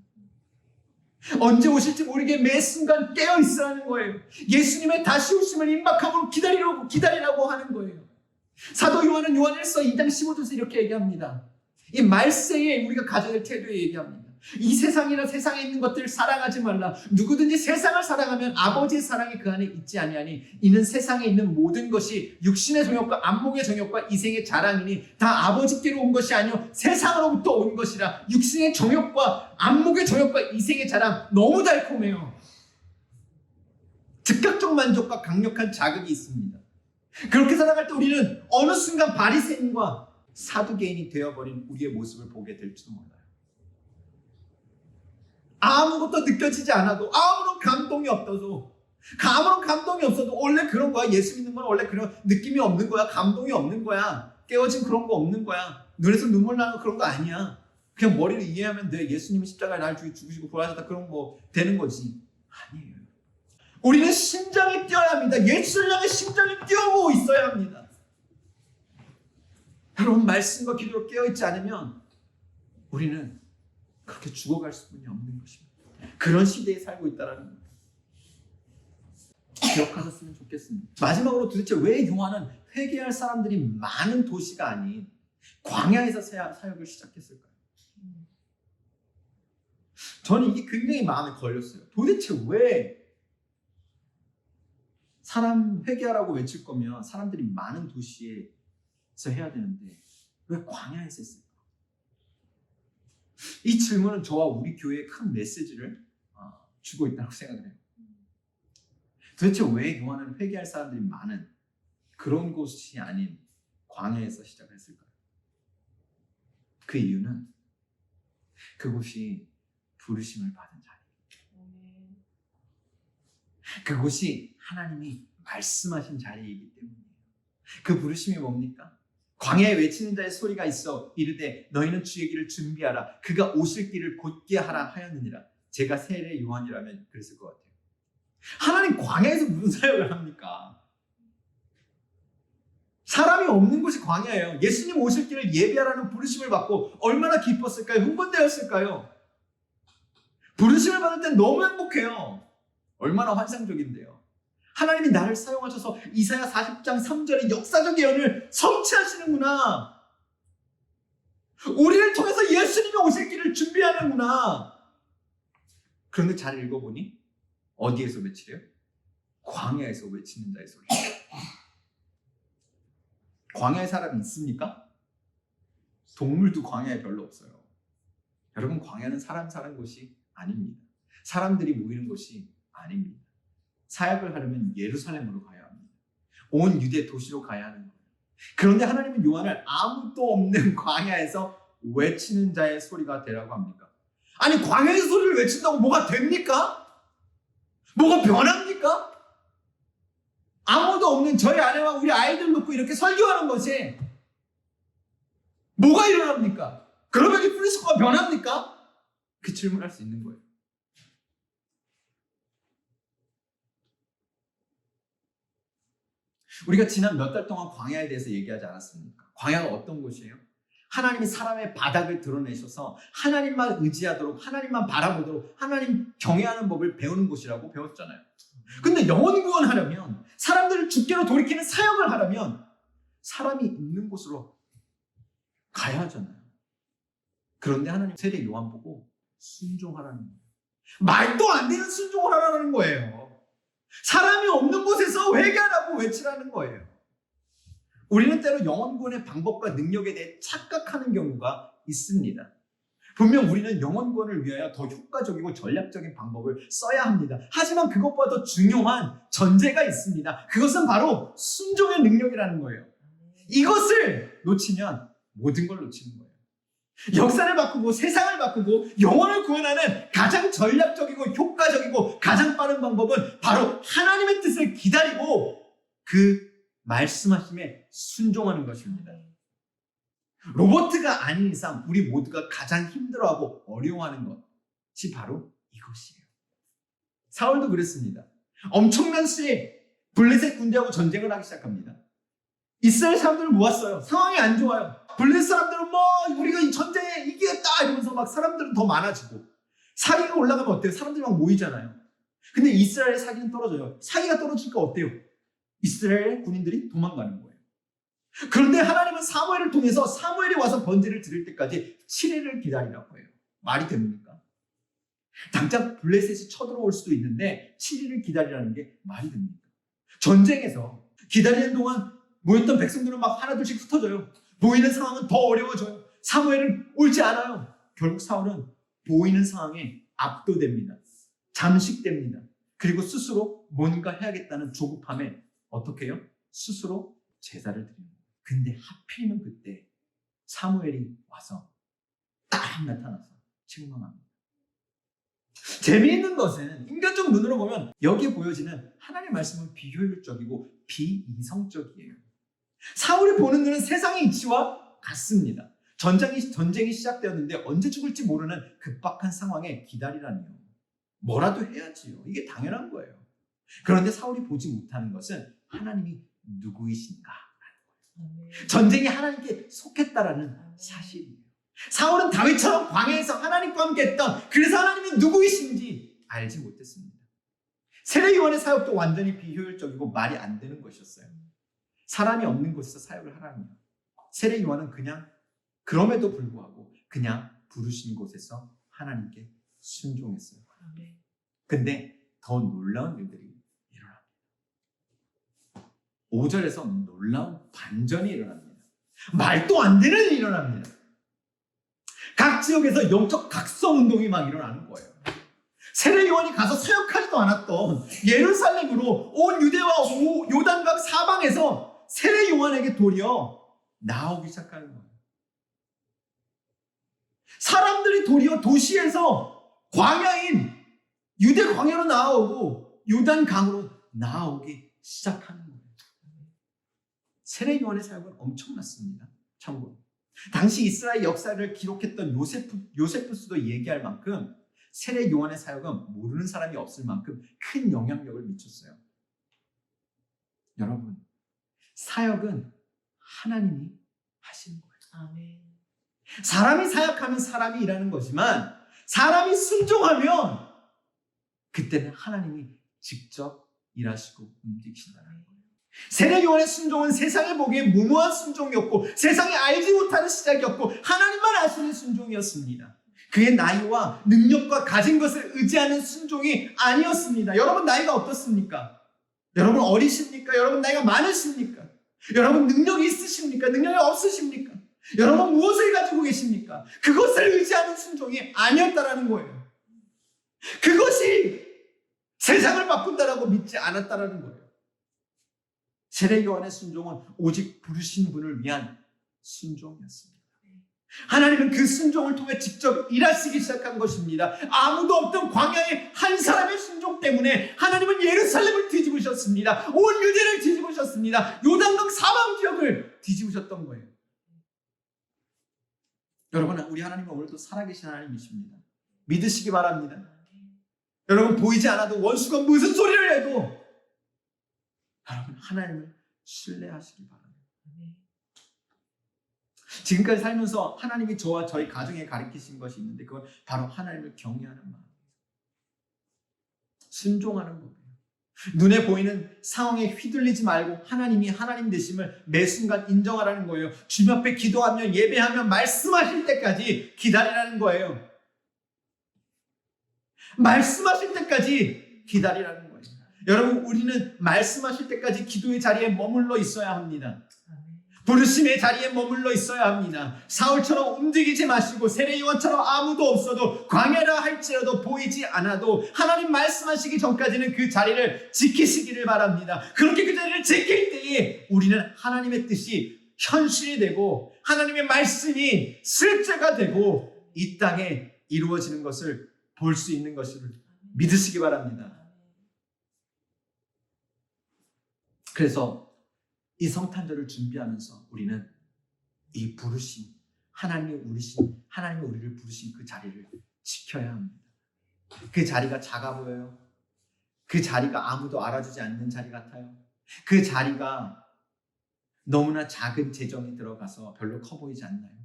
언제 오실지 모르게 매 순간 깨어 있으라는 거예요. 예수님의 다시 오심을 임박함으로 기다리라고 하는 거예요. 사도 요한은 요한 1서 2장 15절에서 이렇게 얘기합니다. 이 말세에 우리가 가져야 할 태도에 얘기합니다. 이 세상이나 세상에 있는 것들을 사랑하지 말라. 누구든지 세상을 사랑하면 아버지의 사랑이 그 안에 있지 아니하니 이는 세상에 있는 모든 것이 육신의 정욕과 안목의 정욕과 이생의 자랑이니 다 아버지께로 온 것이 아니요 세상으로부터 온 것이라. 육신의 정욕과 안목의 정욕과 이생의 자랑, 너무 달콤해요. 즉각적 만족과 강력한 자극이 있습니다. 그렇게 살아갈 때 우리는 어느 순간 바리새인과 사두개인이 되어버린 우리의 모습을 보게 될지도 몰라요. 아무것도 느껴지지 않아도, 아무런 감동이 없어도 원래 그런 거야. 예수 믿는 건 원래 그런 느낌이 없는 거야. 감동이 없는 거야. 깨어진 그런 거 없는 거야. 눈에서 눈물 나는 거 그런 거 아니야. 그냥 머리로 이해하면 돼. 예수님이 십자가에 날 죽으시고 부활하셨다, 그런 거 되는 거지. 아니에요. 우리는 심장이 뛰어야 합니다. 예수를 향해 심장이 뛰어오고 있어야 합니다. 여러분, 말씀과 기도로 깨어있지 않으면 우리는 그렇게 죽어갈 수밖에 없는 것입니다. 그런 시대에 살고 있다는 겁니다. 기억하셨으면 좋겠습니다. 마지막으로, 도대체 왜 요한은 회개할 사람들이 많은 도시가 아닌 광야에서 사역을 시작했을까요? 저는 이게 굉장히 마음에 걸렸어요. 도대체 왜 사람 회개하라고 외칠 거면 사람들이 많은 도시에서 해야 되는데 왜 광야에서 했을까? 이 질문은 저와 우리 교회에 큰 메시지를 주고 있다고 생각을 해요. 도대체 왜 요한은 회개할 사람들이 많은 그런 곳이 아닌 광야에서 시작을 했을까요? 그 이유는 그곳이 부르심을 받은 자리예요. 그곳이 하나님이 말씀하신 자리이기 때문이에요. 그 부르심이 뭡니까? 광야에 외치는 자의 소리가 있어 이르되 너희는 주의 길을 준비하라. 그가 오실 길을 곧게 하라 하였느니라. 제가 세례 요한이라면 그랬을 것 같아요. 하나님 광야에서 무슨 사역을 합니까? 사람이 없는 곳이 광야예요. 예수님 오실 길을 예비하라는 부르심을 받고 얼마나 기뻤을까요? 흥분되었을까요? 부르심을 받을 땐 너무 행복해요. 얼마나 환상적인데요. 하나님이 나를 사용하셔서 이사야 40장 3절의 역사적 예언을 성취하시는구나. 우리를 통해서 예수님이 오실 길을 준비하는구나. 그런데 잘 읽어보니 어디에서 외치래요? 광야에서 외치는 자의 소리. 광야에 사람이 있습니까? 동물도 광야에 별로 없어요. 여러분, 광야는 사람 사는 곳이 아닙니다. 사람들이 모이는 곳이 아닙니다. 사역을 하려면 예루살렘으로 가야 합니다. 온 유대 도시로 가야 하는 거예요. 그런데 하나님은 요한을 아무도 없는 광야에서 외치는 자의 소리가 되라고 합니까? 아니, 광야에서 소리를 외친다고 뭐가 됩니까? 뭐가 변합니까? 아무도 없는 저희 아내와 우리 아이들 놓고 이렇게 설교하는 것이 뭐가 일어납니까? 그러면 이 프리스코가 변합니까? 그 질문할 수 있는 거예요. 우리가 지난 몇 달 동안 광야에 대해서 얘기하지 않았습니까? 광야가 어떤 곳이에요? 하나님이 사람의 바닥을 드러내셔서 하나님만 의지하도록, 하나님만 바라보도록, 하나님 경외하는 법을 배우는 곳이라고 배웠잖아요. 근데 영혼 구원하려면, 사람들을 주께로 돌이키는 사역을 하려면 사람이 있는 곳으로 가야 하잖아요. 그런데 하나님 세례 요한 보고 순종하라는 거예요. 말도 안 되는 순종을 하라는 거예요. 사람이 없는 곳에서 회개하라고 외치라는 거예요. 우리는 때로 영혼 구원의 방법과 능력에 대해 착각하는 경우가 있습니다. 분명 우리는 영혼 구원을 위하여 더 효과적이고 전략적인 방법을 써야 합니다. 하지만 그것보다 더 중요한 전제가 있습니다. 그것은 바로 순종의 능력이라는 거예요. 이것을 놓치면 모든 걸 놓치는 거예요. 역사를 바꾸고 세상을 바꾸고 영혼을 구원하는 가장 전략적이고 효과적이고 가장 빠른 방법은 바로 하나님의 뜻을 기다리고 그 말씀하심에 순종하는 것입니다. 로봇가 아닌 이상 우리 모두가 가장 힘들어하고 어려워하는 것이 바로 이것이에요. 사울도 그랬습니다. 엄청난 수의 블레셋 군대하고 전쟁을 하기 시작합니다. 이스라엘 사람들을 모았어요. 상황이 안 좋아요. 블레셋 사람들은 우리가 이 전쟁에 이기겠다 이러면서 막 사람들은 더 많아지고, 사기가 올라가면 어때요? 사람들이 막 모이잖아요. 근데 이스라엘의 사기는 떨어져요. 사기가 떨어지니까 어때요? 이스라엘 군인들이 도망가는 거예요. 그런데 하나님은 사무엘을 통해서 사무엘이 와서 번제를 드릴 때까지 7일을 기다리라고 해요. 말이 됩니까? 당장 블레셋이 쳐들어올 수도 있는데 7일을 기다리라는 게 말이 됩니까? 전쟁에서 기다리는 동안 모였던 백성들은 막 하나둘씩 흩어져요. 모이는 상황은 더 어려워져요. 사무엘은 옳지 않아요. 결국 사울은 보이는 상황에 압도됩니다. 잠식됩니다. 그리고 스스로 뭔가 해야겠다는 조급함에 어떻게 해요? 스스로 제사를 드립니다. 근데 하필이면 그때 사무엘이 와서 딱 나타나서 책망합니다. 재미있는 것은 인간적 눈으로 보면 여기에 보여지는 하나님의 말씀은 비효율적이고 비이성적이에요. 사울이 보는 눈은 세상의 이치와 같습니다. 전쟁이 시작되었는데 언제 죽을지 모르는 급박한 상황에 기다리라니요. 뭐라도 해야지요. 이게 당연한 거예요. 그런데 사울이 보지 못하는 것은 하나님이 누구이신가? 전쟁이 하나님께 속했다라는 사실이에요. 사울은 다윗처럼 광야에서 하나님과 함께 했던, 그래서 하나님이 누구이신지 알지 못했습니다. 세례 요한의 사역도 완전히 비효율적이고 말이 안 되는 것이었어요. 사람이 없는 곳에서 사역을 하라니요. 세례 요한은 그냥 그럼에도 불구하고 그냥 부르신 곳에서 하나님께 순종했어요. 근데 더 놀라운 일들이 일어납니다. 5절에서 놀라운 반전이 일어납니다. 말도 안 되는 일이 일어납니다. 각 지역에서 영적 각성 운동이 막 일어나는 거예요. 세례 요한이 가서 사역하지도 않았던 예루살렘으로 온 유대와 요단강 사방에서 세례 요한에게 도리어 나오기 시작하는 거예요. 사람들이 도리어 도시에서 광야인 유대 광야로 나오고 요단강으로 나아오기 시작하는 거예요. 세례 요한의 사역은 엄청났습니다. 참고로 당시 이스라엘 역사를 기록했던 요세푸스도 얘기할 만큼 세례 요한의 사역은 모르는 사람이 없을 만큼 큰 영향력을 미쳤어요. 여러분, 사역은 하나님이 하시는 거예요. 아멘. 사람이 사역하면 사람이 일하는 거지만 사람이 순종하면 그때는 하나님이 직접 일하시고 움직이신다는 거예요. 세례 요한의 순종은 세상에 보기에 무모한 순종이었고 세상이 알지 못하는 시작이었고 하나님만 아시는 순종이었습니다. 그의 나이와 능력과 가진 것을 의지하는 순종이 아니었습니다. 여러분 나이가 어떻습니까? 여러분 어리십니까? 여러분 나이가 많으십니까? 여러분 능력이 있으십니까? 능력이 없으십니까? 여러분 무엇을 가지고 계십니까? 그것을 의지하는 순종이 아니었다라는 거예요. 그것이 세상을 바꾼다라고 믿지 않았다라는 거예요. 세례 요한의 순종은 오직 부르신 분을 위한 순종이었습니다. 하나님은 그 순종을 통해 직접 일하시기 시작한 것입니다. 아무도 없던 광야의 한 사람의 순종 때문에 하나님은 예루살렘을 뒤집으셨습니다. 온 유대를 뒤집으셨습니다. 요단강 사방 지역을 뒤집으셨던 거예요. 여러분, 우리 하나님은 오늘도 살아계신 하나님이십니다. 믿으시기 바랍니다. 여러분, 보이지 않아도 원수가 무슨 소리를 해도 여러분 하나님을 신뢰하시기 바랍니다. 지금까지 살면서 하나님이 저와 저희 가정에 가르치신 것이 있는데 그건 바로 하나님을 경외하는 마음, 순종하는 법이에요. 눈에 보이는 상황에 휘둘리지 말고 하나님이 하나님 되심을 매 순간 인정하라는 거예요. 주님 앞에 기도하며 예배하며 말씀하실 때까지 기다리라는 거예요. 말씀하실 때까지 기다리라는 거예요. 여러분, 우리는 말씀하실 때까지 기도의 자리에 머물러 있어야 합니다. 부르심의 자리에 머물러 있어야 합니다. 사울처럼 움직이지 마시고 세례 요한처럼 아무도 없어도 광야라 할지라도 보이지 않아도 하나님 말씀하시기 전까지는 그 자리를 지키시기를 바랍니다. 그렇게 그 자리를 지킬 때에 우리는 하나님의 뜻이 현실이 되고 하나님의 말씀이 실제가 되고 이 땅에 이루어지는 것을 볼 수 있는 것을 믿으시기 바랍니다. 그래서 이 성탄절을 준비하면서 우리는 이 부르심, 하나님이 우리를 부르신 그 자리를 지켜야 합니다. 그 자리가 작아 보여요. 그 자리가 아무도 알아주지 않는 자리 같아요. 그 자리가 너무나 작은 재정이 들어가서 별로 커 보이지 않나요?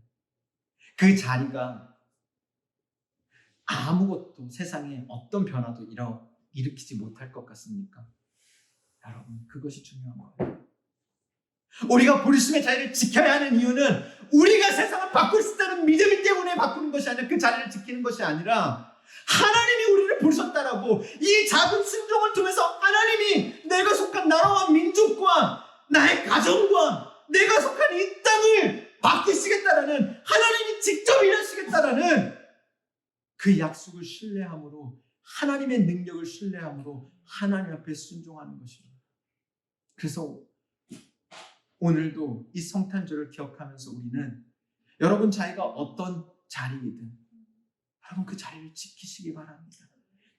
그 자리가 아무것도 세상에 어떤 변화도 일으키지 못할 것 같습니까? 여러분, 그것이 중요한 거예요. 우리가 부르심의 자리를 지켜야 하는 이유는 우리가 세상을 바꿀 수 있다는 믿음 때문에 바꾸는 것이 아니라 그 자리를 지키는 것이 아니라 하나님이 우리를 부르셨다라고 이 작은 순종을 통해서 하나님이 내가 속한 나라와 민족과 나의 가정과 내가 속한 이 땅을 바꾸시겠다라는 하나님이 직접 일하시겠다라는 그 약속을 신뢰함으로 하나님의 능력을 신뢰함으로 하나님 앞에 순종하는 것입니다. 그래서 오늘도 이 성탄절을 기억하면서 우리는 여러분 자기가 어떤 자리이든 여러분 그 자리를 지키시기 바랍니다.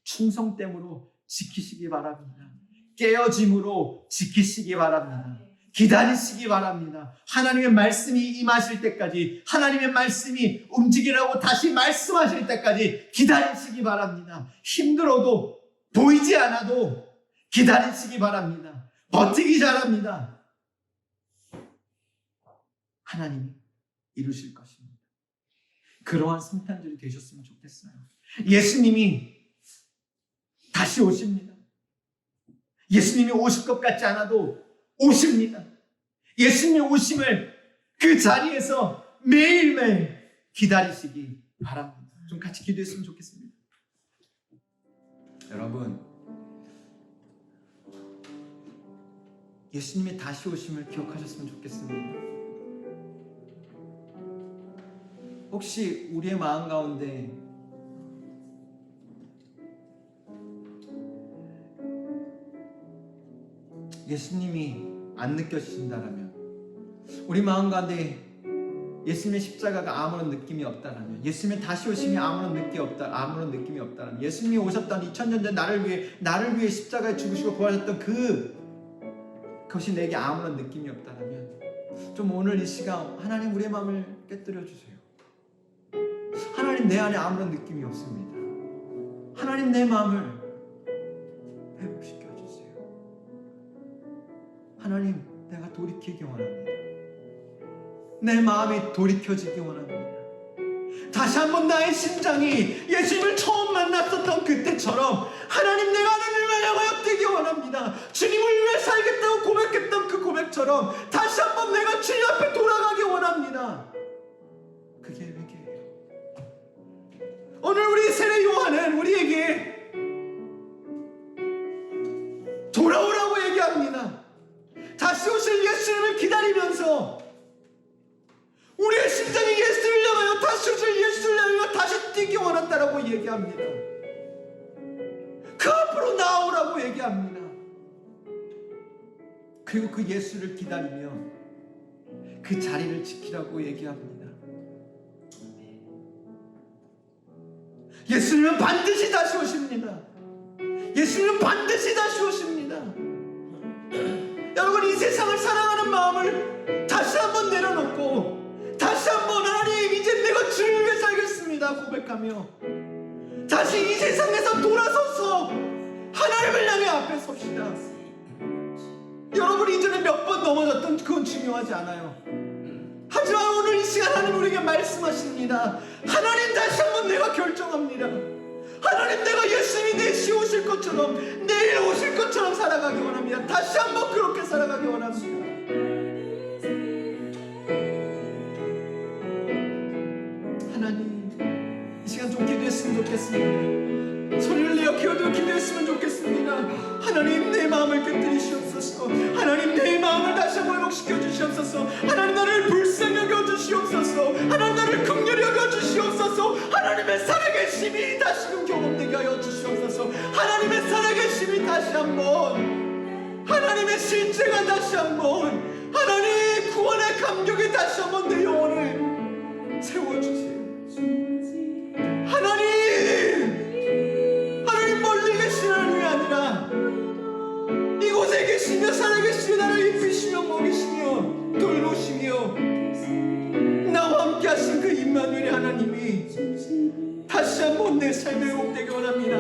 충성됨으로 지키시기 바랍니다. 깨어짐으로 지키시기 바랍니다. 기다리시기 바랍니다. 하나님의 말씀이 임하실 때까지, 하나님의 말씀이 움직이라고 다시 말씀하실 때까지 기다리시기 바랍니다. 힘들어도 보이지 않아도 기다리시기 바랍니다. 버티기 잘합니다. 하나님이 이루실 것입니다. 그러한 성탄절이 되셨으면 좋겠어요. 예수님이 다시 오십니다. 예수님이 오실 것 같지 않아도 오십니다. 예수님의 오심을 그 자리에서 매일매일 기다리시기 바랍니다. 좀 같이 기도했으면 좋겠습니다. 여러분, 예수님의 다시 오심을 기억하셨으면 좋겠습니다. 혹시 우리의 마음 가운데 예수님이 안 느껴지신다라면, 우리 마음 가운데 예수님의 십자가가 아무런 느낌이 없다라면, 예수님의 다시 오심이 아무런 느낌이 없다라면, 예수님이 오셨던 2000년 전 나를 위해 십자가에 죽으시고 부활하셨던 그것이 내게 아무런 느낌이 없다라면, 좀 오늘 이 시간 하나님 우리의 마음을 깨뜨려 주세요. 하나님 내 안에 아무런 느낌이 없습니다. 하나님 내 마음을 회복시켜 주세요. 하나님 내가 돌이키기 원합니다. 내 마음이 돌이켜지기 원합니다. 다시 한번 나의 심장이 예수님을 처음 만났었던 그때처럼 하나님 내가 하나님을 향하여 뛰기 원합니다. 주님을 위해 살겠다고 고백했던 그 고백처럼 다시 한번 내가 주님 앞에 돌아가기 원합니다. 그게 회개예요. 오늘 우리 세례 요한은 우리에게 돌아오라고 얘기합니다. 다시 오실 예수님을 기다리면서 우리의 심장이 예수를 향하여 다시 오실 예수를 향하여 다시 뛰기 원한다라고 얘기합니다. 그 앞으로 나오라고 얘기합니다. 그리고 그 예수를 기다리며 그 자리를 지키라고 얘기합니다. 예수님은 반드시 다시 오십니다. 예수님은 반드시 다시 오십니다. 여러분, 이 세상을 사랑하는 마음을 다시 한번 내려놓고 다시 한번 하나님 이제 내가 주를 위해 살겠습니다 고백하며 다시 이 세상에서 돌아서서 하나님을 향해 앞에 섭시다. 여러분이 이전에 몇 번 넘어졌던 그건 중요하지 않아요. 하지만 오늘 이 시간 하나님 우리에게 말씀하십니다. 하나님 다시 한번 내가 결정합니다. 하나님 내가 예수님이 내시 오실 것처럼 내일 오실 것처럼 살아가기 원합니다. 다시 한번 그렇게 살아가기 원합니다. 하나님 이 시간 좀 기도했으면 좋겠습니다. 소리를 내어 기도했으면 좋겠습니다. 하나님 내 마음을 깨뜨리시옵소서. 하나님 내 마음을 다시 한번 회복시켜 주시옵소서. 하나님 나를 불쌍히 여겨 주시옵소서. 하나님 나를 긍휼히 여겨 주시옵소서. 하나님의 살아계심이 다시금 경험되게 하여 주시옵소서. 하나님의 살아계심이 다시 한번, 하나님의 실제가 다시 한번, 하나님 구원의 감격이 다시 한번 내 영혼을 세워주세요. 하나님 멀리 계신 하나님이 아니라 이곳에 계시며 살아계시며 나를 입히시며 먹이시며 돌보시며 나와 함께 하신 그 임마누엘의 하나님이 다시 한번 내 삶에 회복되기 원합니다.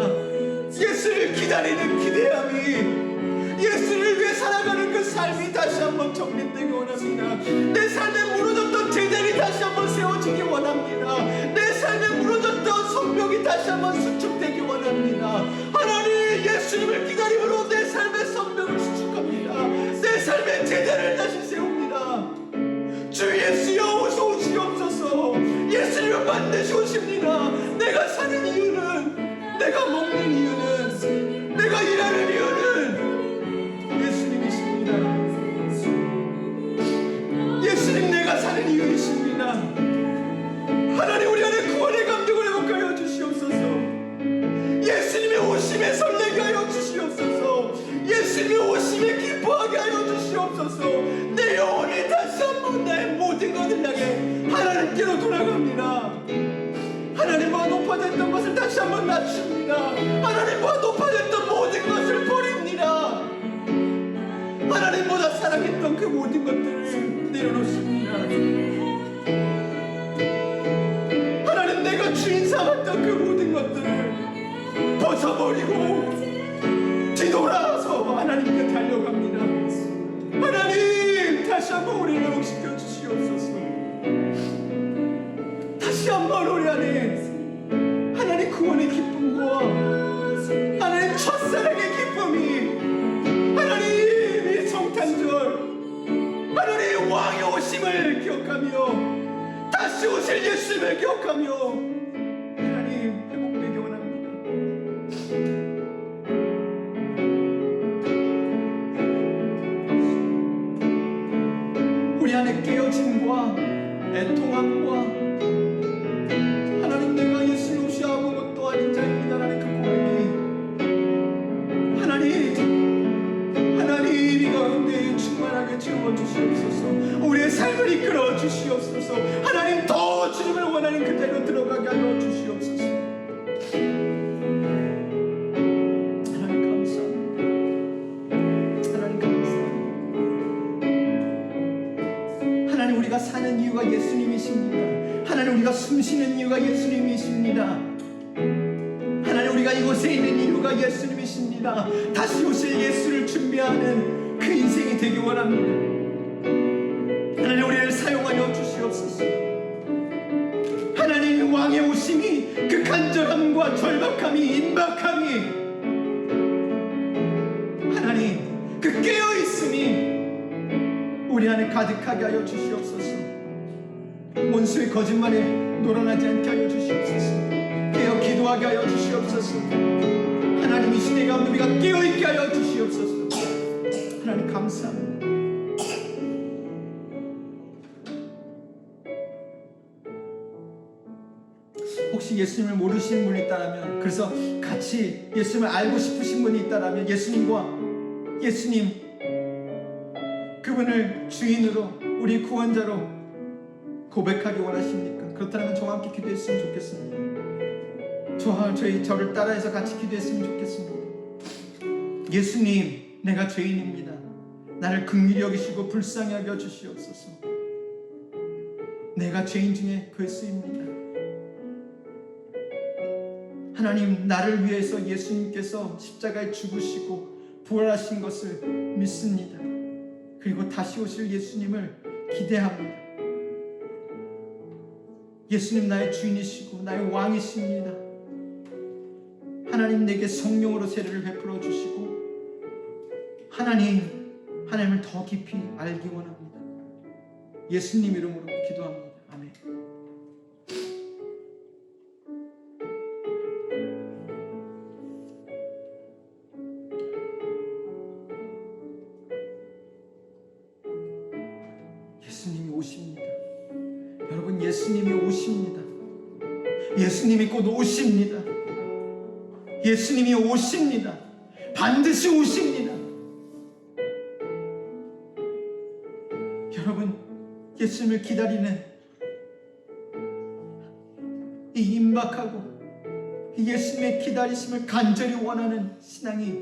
예수를 기다리는 기대함이, 예수를 위해 살아가는 그 삶이 다시 한번 정립되기 원합니다. 내 삶에 무너졌던 제자리 다시 한번 세워지기 원합니다. 내 삶에 무너졌던 성벽이 다시 한번 수축되기 원합니다. 하나님 예수님을 기다림으로 내 삶의 성벽을 수축합니다. 내 삶의 제자를 다시 세웁니다. 주 예수여 오소 오시옵소서. 예수님은 반드시 오십니다. 내가 사는 이유는, 내가 먹는 이유는, 내가 일하는 이유는 예수님이십니다. 예수님 내가 사는 이유이십니다. 하나님 우리 안에 구원의 감격을 회복하여 주시옵소서. 예수님의 오심에 설레게 하여 주시옵소서. 예수님의 오심에 기뻐하게 하여 주시옵소서. 내 영혼이 다시 한번 나의 모든 것을 향해 하나님께로 돌아갑니다. 하나님보다 높아졌던 것을 다시 한번 낮춥니다. 하나님보다 높아졌던 모든 것을 버립니다. 하나님보다 사랑했던 그 모든 것들을 내려놓습니다. 하나님 내가 주인 삼았던 그 모든 것들을 벗어버리고 뒤돌아서 하나님께 달려갑니다. 하나님 다시 한번 우리를 회복시켜 주시옵소서. 다시 한번 우리 안에 하나님 구원의 기쁨과 하나님 첫사랑의 기쁨이, 하나님 이 성탄절 하나님 왕의 오심을 기억하며 다시 오실 예수님을 기억하며 하나님 회복되기 원합니다. 우리 안에 깨어짐과 애통함과 하나님 내가 예수님 없이 아무것도 아닌 자입니다라는 그 고백이 하나님 이 가운데 충만하게 은혜를 채워 주시옵소서. 우리의 삶을 이끌어 주시옵소서. 하나님 더 주님을 원하는 그대로 들어가게 하여 주시옵소서. 하나님 감사합니다. 하나님 감사합니다. 하나님 우리가 사는 이유가 예수님이십니다. 하나님 우리가 숨쉬는 이유가 예수님이십니다. 하나님 우리가 이곳에 있는 이유가 예수님이십니다. 다시 오실 예수를 준비하는 그 인생이 되기 원합니다. 하나님 우리를 사용하여 주시옵소서. 하나님 왕의 오심이 그 간절함과 절박함이 임박함이 하나님 그 깨어있음이 우리 안에 가득하게 하여 주시옵소서. 원수의 거짓말에 놀아나지 않게 하여 주시옵소서. 깨어 기도하게 하여 주시옵소서. 하나님 이 시대 가운데 우리가 깨어있게 하여 주시옵소서. 하나님 감사합니다. 혹시 예수님을 모르시는 분이 있다면, 그래서 같이 예수님을 알고 싶으신 분이 있다면 예수님 그분을 주인으로 우리 구원자로 고백하기 원하십니까? 그렇다면 저와 함께 기도했으면 좋겠습니다. 저를 따라해서 같이 기도했으면 좋겠습니다. 예수님, 내가 죄인입니다. 나를 긍휼히 여기시고 불쌍히 여겨 주시옵소서. 내가 죄인 중에 괴수입니다. 하나님, 나를 위해서 예수님께서 십자가에 죽으시고 부활하신 것을 믿습니다. 그리고 다시 오실 예수님을 기대합니다. 예수님 나의 주인이시고 나의 왕이십니다. 하나님 내게 성령으로 세례를 베풀어 주시고 하나님을 더 깊이 알기 원합니다. 예수님 이름으로 기도합니다. 아멘. 예수님이 오십니다. 여러분, 예수님이 오십니다. 예수님이 곧 오십니다. 예수님이 오십니다. 반드시 오십니다. 여러분, 예수님을 기다리는 이 임박하고 이 예수님의 기다리심을 간절히 원하는 신앙이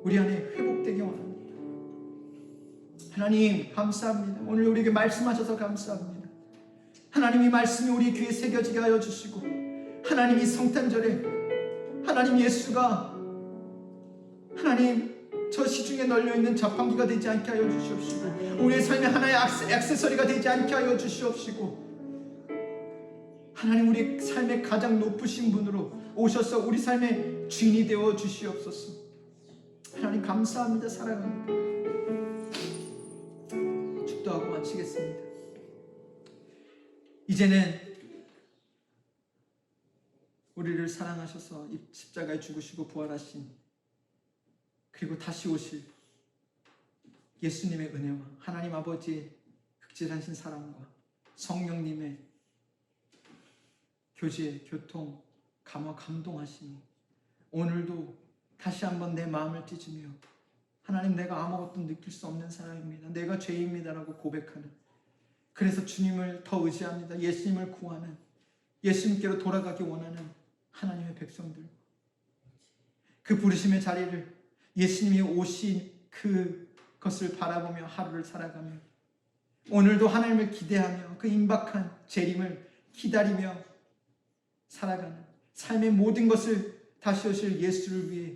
우리 안에 회복되기 원합니다. 하나님 감사합니다. 오늘 우리에게 말씀하셔서 감사합니다. 하나님 이 말씀이 우리 귀에 새겨지게 하여 주시고, 하나님 이 성탄절에 하나님 예수가 하나님 저 시중에 널려있는 자판기가 되지 않게 하여 주시옵시고, 우리의 삶의 하나의 액세서리가 되지 않게 하여 주시옵시고, 하나님 우리 삶의 가장 높으신 분으로 오셔서 우리 삶의 주인이 되어 주시옵소서. 하나님 감사합니다. 사랑합니다. 축도하고 마치겠습니다. 이제는 우리를 사랑하셔서 십자가에 죽으시고 부활하신, 그리고 다시 오실 예수님의 은혜와 하나님 아버지의 극진하신 사랑과 성령님의 교제, 교통, 감화, 감동하시니 오늘도 다시 한번 내 마음을 찢으며 하나님, 내가 아무것도 느낄 수 없는 사람입니다. 내가 죄인입니다라고 고백하는, 그래서 주님을 더 의지합니다. 예수님을 구하는, 예수님께로 돌아가기 원하는 하나님의 백성들, 그 부르심의 자리를 예수님이 오신 그것을 바라보며 하루를 살아가며 오늘도 하나님을 기대하며 그 임박한 재림을 기다리며 살아가는 삶의 모든 것을 다시 오실 예수를 위해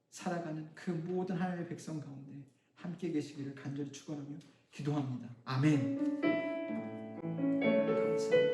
살아가는 그 모든 하나님의 백성 가운데 함께 계시기를 간절히 축원하며 기도합니다. 아멘. 감사합니다.